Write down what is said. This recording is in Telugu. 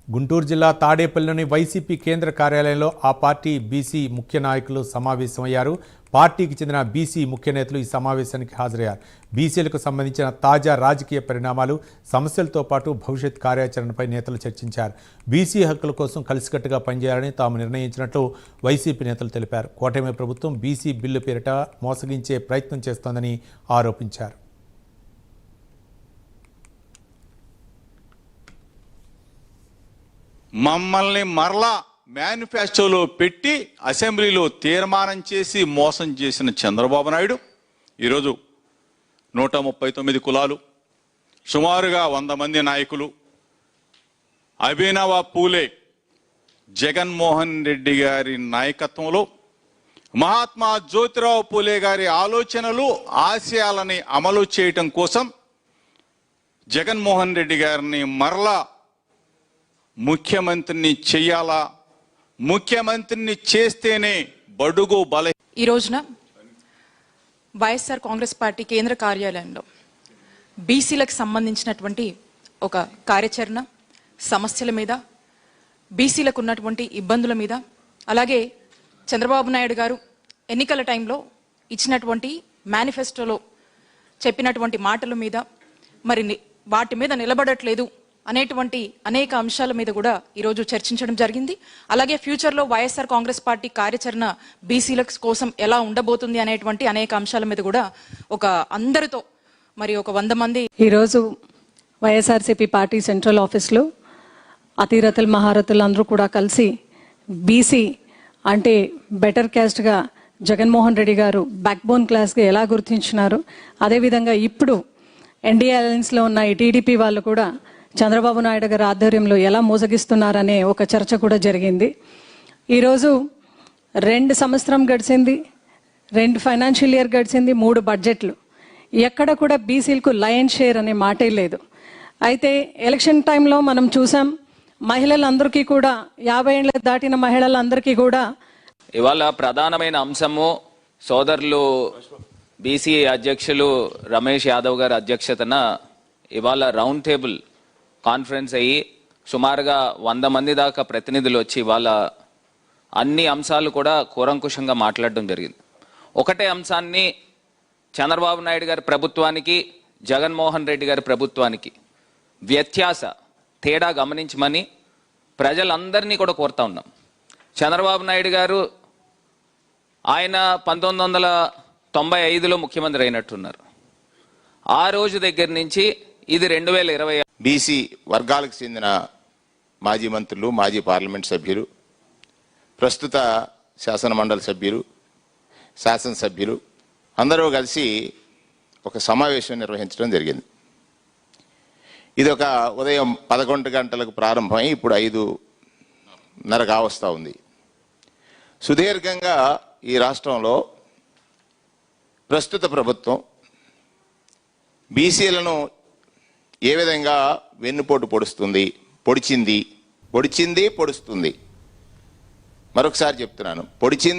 గుంటూరు జిల్లా తాడేపల్లిలోని వైసీపీ కేంద్ర కార్యాలయంలో ఆ పార్టీ బీసీ ముఖ్య నాయకులు సమావేశమయ్యారు. పార్టీకి చెందిన బీసీ ముఖ్య నేతలు ఈ సమావేశానికి హాజరయ్యారు. బీసీలకు సంబంధించిన తాజా రాజకీయ పరిణామాలు, సమస్యలతో పాటు భవిష్యత్ కార్యాచరణపై నేతలు చర్చించారు. బీసీ హక్కుల కోసం కలిసికట్టుగా పనిచేయాలని తాము నిర్ణయించినట్లు వైసీపీ నేతలు తెలిపారు. కూటమి ప్రభుత్వం బీసీ బిల్లు పేరిట మోసగించే ప్రయత్నం చేస్తోందని ఆరోపించారు. మమ్మల్ని మరలా మేనిఫెస్టోలో పెట్టి అసెంబ్లీలో తీర్మానం చేసి మోసం చేసిన చంద్రబాబు నాయుడు ఈరోజు 139 కులాలు, సుమారుగా 100 మంది నాయకులు, అభినవ పూలే జగన్మోహన్ రెడ్డి గారి నాయకత్వంలో మహాత్మా జ్యోతిరావు పూలే గారి ఆలోచనలు, ఆశయాలని అమలు చేయటం కోసం జగన్మోహన్ రెడ్డి గారిని మరలా ముఖ్యమంత్రిని చెయ్యాలా, ముఖ్యమంత్రిని చేస్తేనే బడుగు బల. ఈ రోజున వైఎస్ఆర్ కాంగ్రెస్ పార్టీ కేంద్ర కార్యాలయంలో బీసీలకు సంబంధించినటువంటి ఒక కార్యాచరణ, సమస్యల మీద, బీసీలకు ఉన్నటువంటి ఇబ్బందుల మీద, అలాగే చంద్రబాబు నాయుడు గారు ఎన్నికల టైంలో ఇచ్చినటువంటి మేనిఫెస్టోలో చెప్పినటువంటి మాటల మీద, మరి వాటి మీద నిలబడట్లేదు అనేటువంటి అనేక అంశాల మీద కూడా ఈరోజు చర్చించడం జరిగింది. అలాగే ఫ్యూచర్లో వైఎస్ఆర్ కాంగ్రెస్ పార్టీ కార్యాచరణ బీసీల కోసం ఎలా ఉండబోతుంది అనేటువంటి అనేక అంశాల మీద కూడా అందరితో మరి 100 మంది ఈరోజు వైఎస్ఆర్సీపీ పార్టీ సెంట్రల్ ఆఫీస్లో అతిరథులు, మహారథులు అందరూ కూడా కలిసి బీసీ అంటే బెటర్ క్యాస్ట్గా జగన్మోహన్ రెడ్డి గారు బ్యాక్ బోన్ క్లాస్గా ఎలా గుర్తించినారు, అదేవిధంగా ఇప్పుడు ఎన్డీఏ అలయన్స్లో ఉన్న ఈ టీడీపీ వాళ్ళు కూడా చంద్రబాబు నాయుడు గారి ఆధ్వర్యంలో ఎలా మోసగిస్తున్నారనే ఒక చర్చ కూడా జరిగింది. ఈరోజు 2 సంవత్సరం గడిచింది, 2 ఫైనాన్షియల్ ఇయర్ గడిచింది, 3 బడ్జెట్లు, ఎక్కడ కూడా బీసీలకు లయన్ షేర్ అనే మాటే లేదు. అయితే ఎలక్షన్ టైంలో మనం చూసాం, మహిళలందరికీ కూడా 50 ఏళ్ళు దాటిన మహిళలందరికీ కూడా ఇవాళ ప్రధానమైన అంశము సోదరులు బీసీ అధ్యక్షులు రమేష్ యాదవ్ గారి అధ్యక్షతన ఇవాళ రౌండ్ టేబుల్ కాన్ఫరెన్స్ అయ్యి సుమారుగా 100 మంది దాకా ప్రతినిధులు వచ్చి వాళ్ళ అన్ని అంశాలు కూడా కూలంకుషంగా మాట్లాడడం జరిగింది. ఒకటే అంశాన్ని చంద్రబాబు నాయుడు గారి ప్రభుత్వానికి, జగన్మోహన్ రెడ్డి గారి ప్రభుత్వానికి తేడా గమనించమని ప్రజలందరినీ కూడా కోరుతా ఉన్నాం. చంద్రబాబు నాయుడు గారు ఆయన 1995లో ముఖ్యమంత్రి అయినట్టున్నారు. ఆ రోజు దగ్గర నుంచి ఇది 2020 బీసీ వర్గాలకు చెందిన మాజీ మంత్రులు, మాజీ పార్లమెంట్ సభ్యులు, ప్రస్తుత శాసనమండలి సభ్యులు, శాసనసభ్యులు అందరూ కలిసి ఒక సమావేశం నిర్వహించడం జరిగింది. ఇది ఒక ఉదయం 11 గంటలకు ప్రారంభమై ఇప్పుడు 5:30 కావస్తా ఉంది. సుదీర్ఘంగా ఈ రాష్ట్రంలో ప్రస్తుత ప్రభుత్వం బీసీలను ఏ విధంగా వెన్నుపోటు పొడుస్తుంది, మరొకసారి చెప్తున్నాను, పొడిచింది.